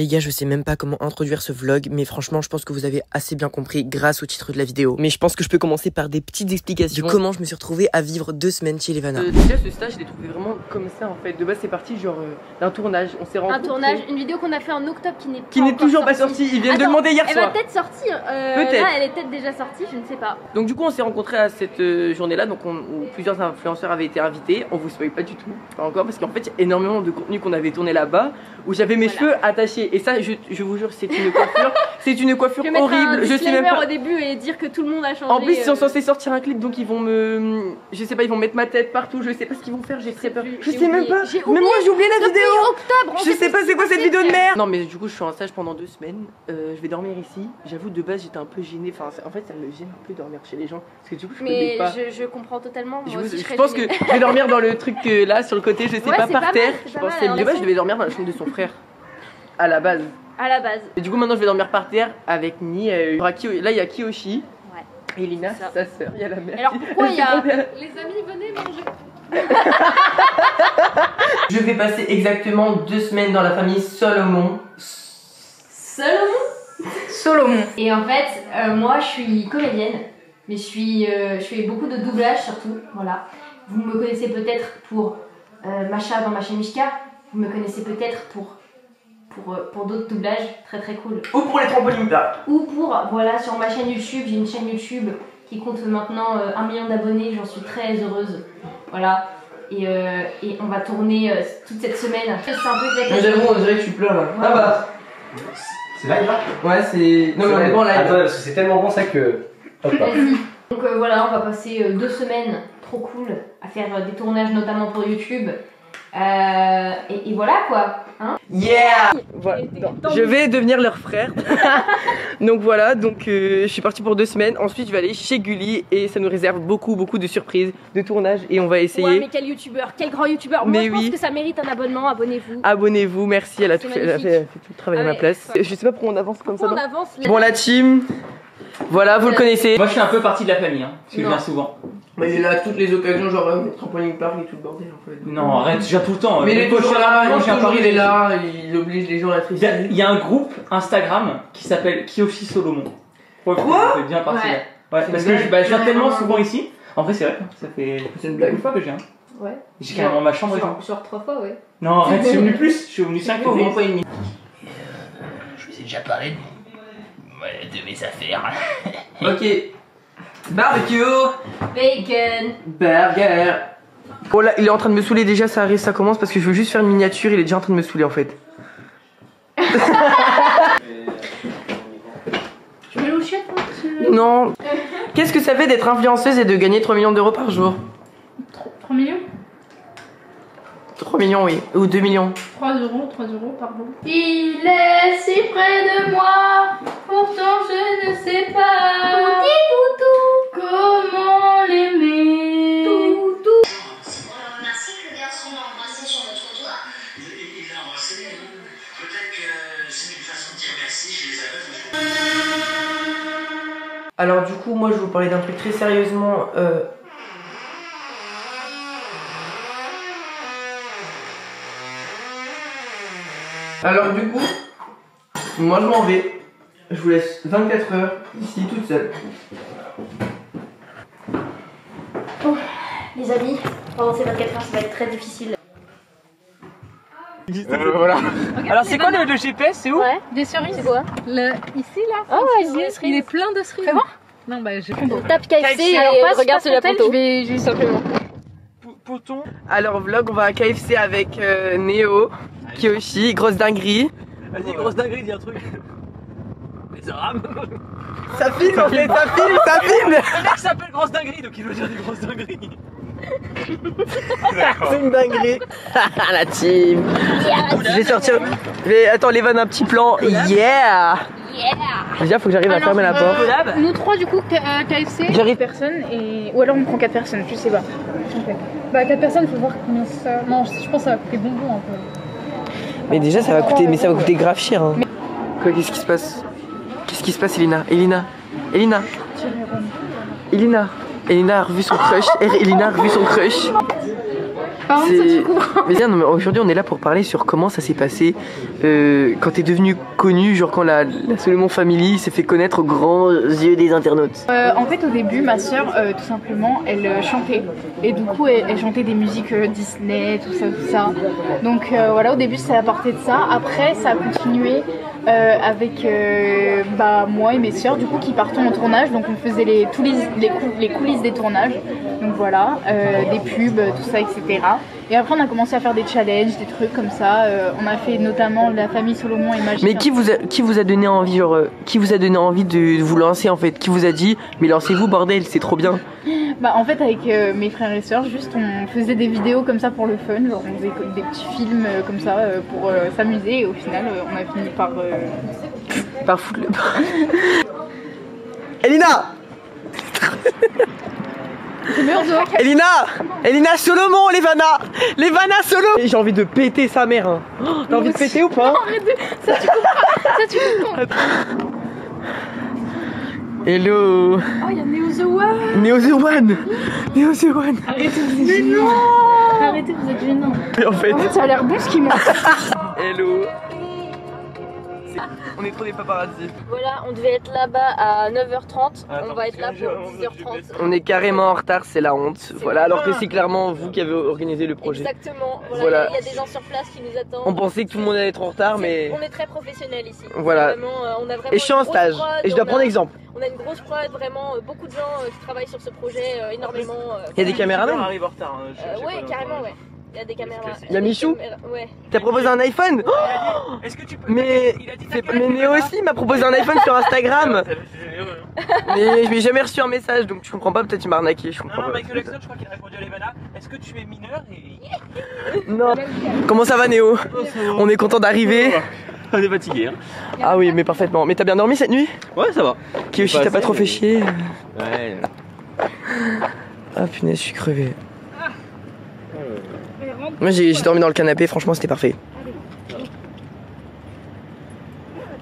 Les gars, je sais même pas comment introduire ce vlog, mais franchement, je pense que vous avez assez bien compris grâce au titre de la vidéo. Mais je pense que je peux commencer par des petites explications de comment je me suis retrouvée à vivre 2 semaines chez Levana. Déjà, ce stage, je l'ai trouvé vraiment comme ça en fait. De base, c'est parti genre d'un tournage. On s'est rencontrés. Un tournage, une vidéo qu'on a fait en octobre qui n'est toujours pas sortie. Ils viennent de demander hier soir. Elle va peut-être sortir. Peut-être. Là, elle est peut-être déjà sortie, je ne sais pas. Donc du coup, on s'est rencontrés à cette journée-là, donc où plusieurs influenceurs avaient été invités. On vous spoil pas du tout, pas encore, parce qu'en fait, il y a énormément de contenu qu'on avait tourné là-bas, où j'avais mes cheveux attachés. Et ça, je vous jure, c'est une coiffure, horrible. Je sais même pas au début et dire que tout le monde a changé. En plus, ils sont censés sortir un clip, donc ils vont je sais pas, ils vont mettre ma tête partout. Je sais pas ce qu'ils vont faire. J'ai très peur. Je sais même pas. Même moi, j'ai oublié la vidéo. Octobre. Je sais pas c'est quoi cette vidéo de merde. Non, mais du coup, je suis en stage pendant 2 semaines. Je vais dormir ici. J'avoue, de base, j'étais un peu gênée. Enfin, en fait, ça me gêne un peu dormir chez les gens, parce que du coup, je connais pas. Mais je comprends totalement. Moi aussi, je pense que je vais dormir dans le truc là sur le côté. Je sais pas, par terre. Je pensais de base, je devais dormir dans la chambre de son frère. À la base. Et du coup, maintenant, je vais dormir par terre avec Ni. Là, il y a Kiyoshi. Ouais. Et Lina, sa sœur. Il y a la mère. Alors pourquoi il y a. Les amis, venez manger. Je vais passer exactement 2 semaines dans la famille Solomon. Solomon. Et en fait, moi, je suis comédienne. Mais je fais beaucoup de doublage surtout. Voilà. Vous me connaissez peut-être pour Masha dans Masha Mishka. Vous me connaissez peut-être pour d'autres doublages très cool. Ou pour les trampolines là. Ou pour, voilà, sur ma chaîne YouTube, j'ai une chaîne YouTube qui compte maintenant 1 million d'abonnés, j'en suis très heureuse. Voilà. Et on va tourner toute cette semaine. C'est un peu claqué. J'avoue, on dirait que tu pleures là. Ouais. Ah bah. C'est live là? Ouais, c'est. Non, mais on est bon live. Attends, parce que c'est tellement bon ça que. Hop là. Vas-y. Donc voilà, on va passer 2 semaines trop cool à faire des tournages notamment pour YouTube. Et voilà quoi. Hein, yeah. Voilà. Je vais devenir leur frère. Donc voilà, je suis partie pour 2 semaines. Ensuite je vais aller chez Gulli et ça nous réserve beaucoup de surprises, de tournages et on va essayer. Ouais, mais quel youtubeur, quel grand youtubeur. Moi je pense que ça mérite un abonnement, abonnez-vous. Abonnez-vous, merci, elle a fait tout le travail à ma place. Je sais pas pourquoi on avance comme ça. Bon la team, voilà, vous le connaissez. Moi je suis un peu partie de la famille, hein, parce que je viens souvent. Mais il est là à toutes les occasions, genre trampoline park et tout le bordel en fait. Non, arrête, je viens tout le temps. Mais il est toujours là, quand je viens à Paris, il est là, il oblige les gens à être ici. Il y a un groupe Instagram qui s'appelle Kiyoshi Solomon. Quoi? C'est bien parti là. Ouais, parce que je viens tellement souvent ici. En vrai, c'est vrai, ça fait une fois que je viens. Ouais. J'ai carrément ma chambre. Genre 3 fois, ouais. Non, arrête, je suis venu plus. Je suis venu 5 fois. Je vous ai déjà parlé de mes affaires. Ok. Barbecue. Bacon. Burger. Bon là il est en train de me saouler déjà, ça arrive, ça commence parce que je veux juste faire une miniature, il est déjà en train de me saouler en fait. Tu veux l'eau chouette Non. Qu'est-ce que ça fait d'être influenceuse et de gagner 3 millions d'euros par jour? 3 millions? 3 millions oui, ou 2 millions. 3 euros, pardon. Il est si près de moi, pourtant je ne sais pas comment l'aimer. Merci que le garçon l'a embrassé sur le trottoir. Il l'a embrassé, peut-être que c'est une façon de dire merci, je les avais. Alors du coup moi je vais vous parler d'un truc très sérieusement. Alors du coup, moi je m'en vais. Je vous laisse 24 heures ici toute seule. Oh, les amis, pendant ces 24 heures ça va être très difficile. Voilà. Alors c'est quoi le GPS, c'est où? Ouais, des cerises. C'est quoi? Ici là. Oh ouais, il est plein de cerises. C'est bon? Non bah j'ai. Tape KFC et regarde sur la photo. Je vais juste simplement. Poton. Alors vlog, on va à KFC avec Néo, Kiyoshi, grosse dinguerie. Vas-y, grosse dinguerie, dis un truc. Les arabes. Ça filme en fait, ça filme. Le mec s'appelle grosse dinguerie, donc il veut dire des grosses dingueries. C'est une dinguerie. La team. Je vais sortir. Attends, Levan, un petit plan. Yeah. Déjà, faut que j'arrive à fermer la porte. Nous 3 du coup KFC. J'arrive. Personnes et ou alors on prend 4 personnes, je sais pas. Okay. Bah 4 personnes, faut voir combien ça. Non, je pense que ça va coûter bonbon un peu. Mais déjà, ça va coûter, mais ça va coûter grave cher. Hein. Quoi, qu'est-ce qui se passe? Qu'est-ce qui se passe, Elina? Elina a revu son crush. Elina a revu son crush. Par contre, ça tu comprends. Mais bien, non, mais aujourd'hui on est là pour parler sur comment ça s'est passé quand t'es devenu connu, genre quand la Solomon Family s'est fait connaître aux grands yeux des internautes. En fait, au début, ma soeur, tout simplement, elle chantait. Et du coup, elle chantait des musiques Disney, tout ça. Donc voilà, au début, ça a parté de ça. Après, ça a continué avec moi et mes soeurs, du coup, qui partons en tournage. Donc on faisait les coulisses des tournages. Donc voilà, des pubs, tout ça, etc. Et après, on a commencé à faire des challenges, des trucs comme ça. On a fait notamment la famille Solomon et Magie. Mais qui vous a donné envie, qui vous a donné envie de vous lancer en fait? Qui vous a dit, mais lancez-vous bordel, c'est trop bien? Bah en fait, avec mes frères et sœurs, juste on faisait des vidéos comme ça pour le fun. Genre on faisait des petits films comme ça pour s'amuser. Et au final, on a fini par foutre le... Elina. Elina Solomon, Levana Solo. J'ai envie de péter sa mère. Hein. Oh, t'as envie de péter ou pas? Ça tu comprends. Hello. Oh, il y a Neo the One. Neo the One. Arrêtez, vous êtes gênants. Arrêtez, vous êtes gênants. En fait, ça a l'air bon ce qu'il mange. Hello. On est trop des paparazzi. Voilà, on devait être là-bas à 9h30. On va être là pour 10h30. On est carrément en retard, c'est la honte. Voilà, alors que c'est clairement vous qui avez organisé le projet. Exactement. Voilà. Il y a des gens sur place qui nous attendent. On pensait que tout le monde allait être en retard, mais... On est très professionnels ici. Voilà. Vraiment, on a vraiment et je suis en stage, et je dois prendre exemple. On a une grosse prod, vraiment, beaucoup de gens qui travaillent sur ce projet, énormément. Il y a des caméramans? On arrive en retard. Ouais, carrément, ouais. Il y a des caméras. Il y a Michou? Ouais. T'as proposé un iPhone? Est-ce que tu peux... Mais Néo aussi m'a proposé un iPhone sur Instagram. Mais je m'ai jamais reçu un message, donc tu comprends pas, peut-être tu m'as arnaqué, je comprends pas. Michael Jackson, je crois qu'il a répondu à Levana. Est-ce que tu es mineur et... Non. Comment ça va Néo? On est content d'arriver. On est fatigué hein. Ah oui, mais parfaitement. Mais t'as bien dormi cette nuit? Ouais, ça va. Kiyoshi, t'as pas trop fait chier? Ouais. Ah punaise, je suis crevé. Moi j'ai dormi dans le canapé, franchement c'était parfait.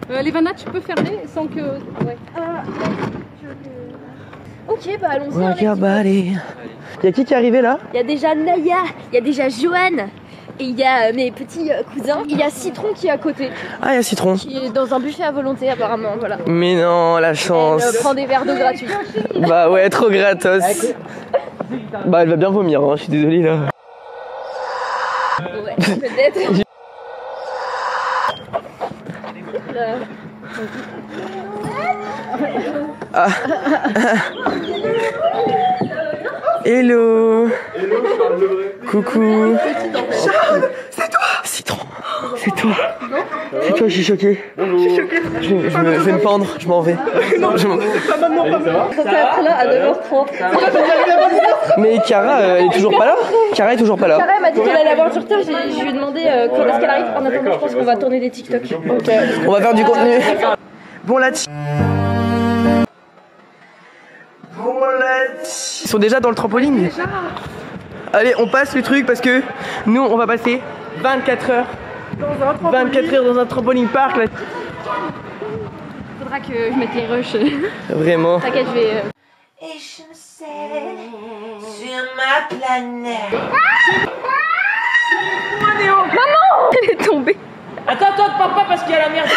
Levana, tu peux fermer sans que... Ouais. Ok, bah allons-y. Y'a qui est arrivé là? Il y a déjà Naya, il y a déjà Johan. Et il y a mes petits cousins. Il y a Citron qui est à côté. Ah, il y a Citron. Qui est dans un buffet à volonté apparemment, voilà. Mais non, la chance. Elle prend des verres d'eau gratuits. Bah ouais, trop gratos. Bah elle va bien vomir, hein, je suis désolé là. Ouais, peut-être. Ah. Hello. Coucou. Charles, c'est toi. Citron, c'est toi. C'est toi, je suis choqué. Je vais me pendre, je m'en vais. Ça va être là à 9h30. Mais Cara, elle est toujours pas là? Cara est toujours pas là. Cara m'a dit qu'elle allait avoir du retard, je lui ai demandé quand est-ce qu'elle arrive. En attendant, je pense qu'on va tourner des TikTok. Ok. On va faire du contenu. Bon là. Ils sont déjà dans le trampoline. Allez, on passe le truc parce que nous on va passer 24 heures dans un trampoline park là. Faudra que je mette les rushs. Vraiment. T'inquiète, je vais... Et je sais, sur ma planète. Maman, elle est tombée. Attends, papa, parce qu'il y a la merde.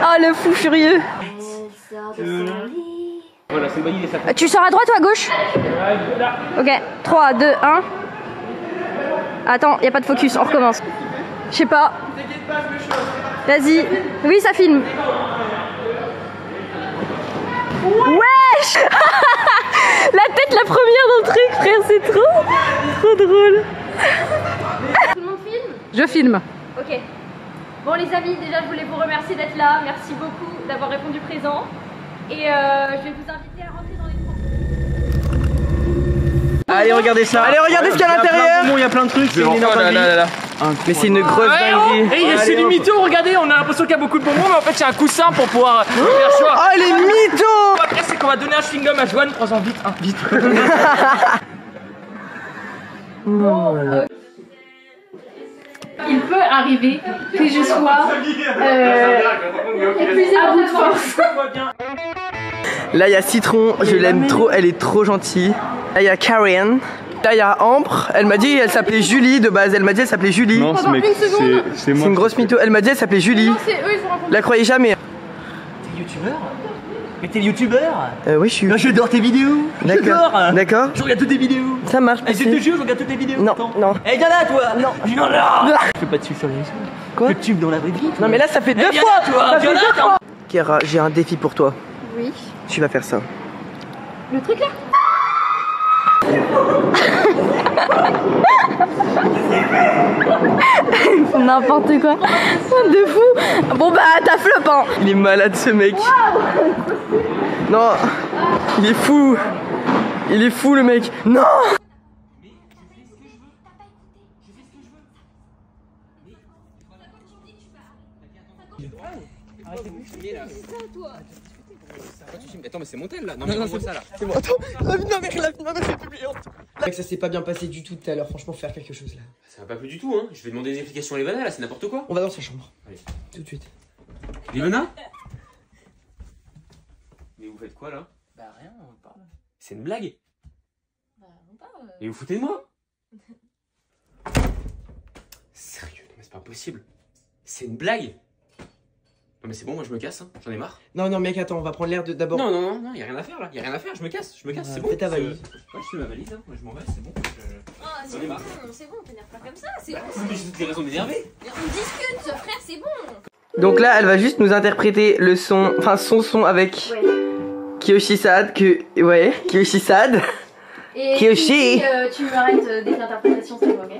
Oh le fou furieux. Voilà, c'est une bonne idée ça. Tu sors à droite ou à gauche? Ok, 3, 2, 1. Attends, y a pas de focus, on recommence. Je sais pas. Vas-y. Oui, ça filme. Wesh. La tête la première dans le truc, frère, c'est trop drôle. Tout le monde filme? Je filme. Ok. Bon les amis, déjà je voulais vous remercier d'être là. Merci beaucoup d'avoir répondu présent. Et je vais vous inviter à rentrer dans les trampolines. Allez, regardez ça. Allez, regardez ce qu'il y a à l'intérieur. Il y a plein de trucs. C'est une énorme dinguerie. Mais c'est une grosse dinguerie. C'est du mytho, regardez, on a l'impression qu'il y a beaucoup de bonbons, mais en fait c'est un coussin pour pouvoir faire choix. Oh les mythos. Après c'est qu'on va donner un chewing-gum à Joanne, prends-en vite, hein, vite. Il peut arriver que je sois épuisée à bout de force. Là il y a Citron, je l'aime trop, elle est trop gentille. Là il y a Karen. Là il y a Ambre, elle m'a dit elle s'appelait Julie de base, elle m'a dit elle s'appelait Julie. Non ce mec, c'est moi. C'est une grosse mytho, elle m'a dit elle s'appelait Julie. Non, c'est eux, ils sont rencontrés. La croyais jamais. T'es youtubeur? Mais t'es youtubeur? Oui je suis. Non, j'adore tes vidéos. D'accord. D'accord. Je regarde toutes tes vidéos. Ça marche. Eh, je te jure, je regarde toutes tes vidéos. Non, Attends. non. Eh, viens là, toi. Non. Non, non. Je fais pas de suite sur les réseaux. Quoi? Le tube dans la vraie vie. Non mais là ça fait deux viens fois. là, toi. Ça Viens fait là, deux fois. Kera, j'ai un défi pour toi. Oui. Tu vas faire ça. Le truc là? N'importe quoi. De fou. Bon bah t'as flop hein. Il est malade ce mec. Non. Il est fou. Il est fou le mec. Non. Attends, mais c'est mon tel là. Non, mais c'est ça là. C'est bon. Attends. La vie de ma mère c'est publiante. Mec, ça s'est pas bien passé du tout tout à l'heure. Franchement, faire quelque chose là. Ça va pas plus du tout, hein. Je vais demander des explications à Levana là, c'est n'importe quoi. On va dans sa chambre. Allez. Tout de suite. Levana? Mais vous faites quoi là? Bah, rien, on parle. C'est une blague? Bah, on parle. Et vous foutez de moi? Sérieux, non mais c'est pas possible. C'est une blague? Non mais c'est bon, moi je me casse, hein. J'en ai marre. Non, non, mec, attends, on va prendre l'air d'abord. Non, non, non, non, y'a rien à faire là, y'a rien à faire, je me casse, c'est bon. Fais ta valise. Ouais, je fais ma valise, hein. Moi je m'en vais, c'est bon. C'est bon, c'est bon, t'énerve pas comme ça, c'est bon. Mais j'ai toutes les raisons d'énerver. On discute, frère, c'est bon. Donc là, elle va juste nous interpréter le son, enfin son son avec Kiyoshi-Sad, Kiyoshi-Sad. Et Kyoshi. tu m'arrêtes des interprétations, c'est bon, ok?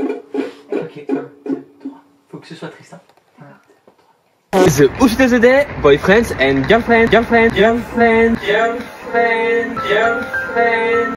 Ok, 1, 2, 3. Faut que ce soit Tristan. The Outfit of the Day, boyfriends and girlfriend.